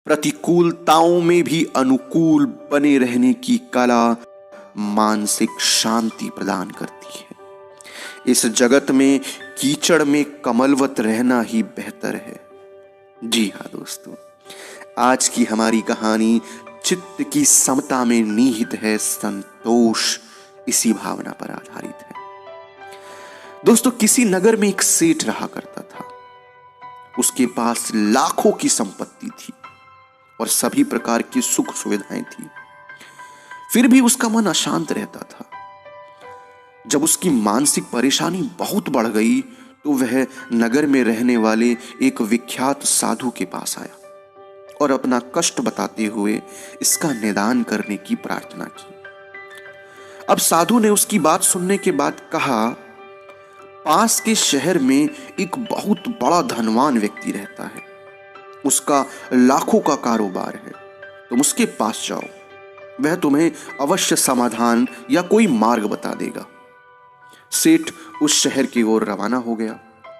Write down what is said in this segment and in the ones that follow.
प्रतिकूलताओं में भी अनुकूल बने रहने की कला मानसिक शांति प्रदान करती है। इस जगत में कीचड़ में कमलवत रहना ही बेहतर है। जी हाँ दोस्तों, आज की हमारी कहानी चित्त की समता में निहित है संतोष, इसी भावना पर आधारित है। दोस्तों, किसी नगर में एक सेठ रहा करता था। उसके पास लाखों की संपत्ति थी और सभी प्रकार की सुख सुविधाएं थी। फिर भी उसका मन अशांत रहता था। जब उसकी मानसिक परेशानी बहुत बढ़ गई तो वह नगर में रहने वाले एक विख्यात साधु के पास आया और अपना कष्ट बताते हुए इसका निदान करने की प्रार्थना की। अब साधु ने उसकी बात सुनने के बाद कहा, पास के शहर में एक बहुत बड़ा धनवान व्यक्ति रहता है। उसका लाखों का कारोबार है। तुम उसके पास जाओ, वह तुम्हें अवश्य समाधान या कोई मार्ग बता देगा। सेठ उस शहर की ओर रवाना हो गया।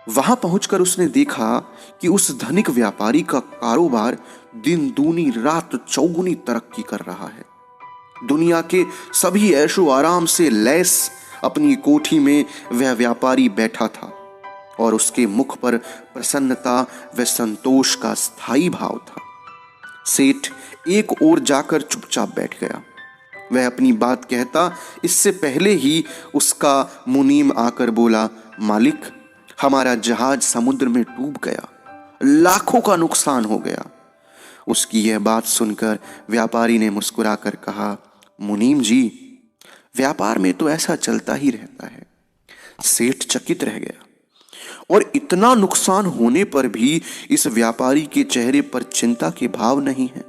वहां पहुंचकर उसने देखा कि उस धनिक व्यापारी का कारोबार दिन दूनी रात चौगुनी तरक्की कर रहा है। दुनिया के सभी ऐशो आराम से लैस अपनी कोठी में वह व्यापारी बैठा था और उसके मुख पर प्रसन्नता व संतोष का स्थायी भाव था। सेठ एक ओर जाकर चुपचाप बैठ गया। वह अपनी बात कहता इससे पहले ही उसका मुनीम आकर बोला, मालिक, हमारा जहाज समुद्र में डूब गया, लाखों का नुकसान हो गया। उसकी यह बात सुनकर व्यापारी ने मुस्कुराकर कहा, मुनीम जी, व्यापार में तो ऐसा चलता ही रहता है। सेठ चकित रह गया और इतना नुकसान होने पर भी इस व्यापारी के चेहरे पर चिंता के भाव नहीं है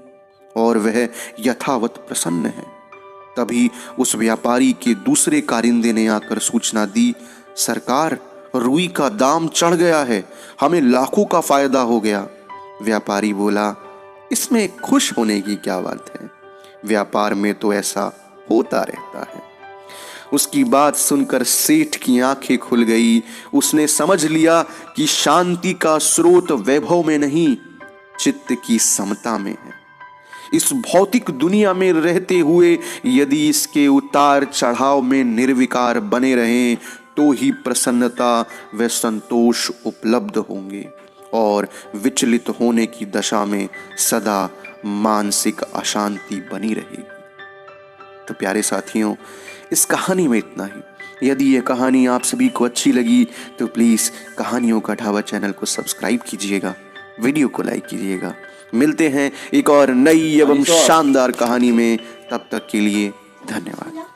और वह यथावत प्रसन्न है। तभी उस व्यापारी के दूसरे कारिंदे ने आकर सूचना दी, सरकार, रुई का दाम चढ़ गया है, हमें लाखों का फायदा हो गया। व्यापारी बोला, इसमें खुश होने की क्या बात है, व्यापार में तो ऐसा होता रहता है। उसकी बात सुनकर सेठ की आंखें खुल गई। उसने समझ लिया कि शांति का स्रोत वैभव में नहीं, चित्त की समता में है। इस भौतिक दुनिया में रहते हुए यदि इसके उतार चढ़ाव में निर्विकार बने रहें तो ही प्रसन्नता व संतोष उपलब्ध होंगे और विचलित होने की दशा में सदा मानसिक अशांति बनी रहेगी। तो प्यारे साथियों, इस कहानी में इतना ही। यदि यह कहानी आप सभी को अच्छी लगी तो प्लीज़ कहानियों का ढाबा चैनल को सब्सक्राइब कीजिएगा, वीडियो को लाइक कीजिएगा। मिलते हैं एक और नई एवं शानदार कहानी में, तब तक के लिए धन्यवाद।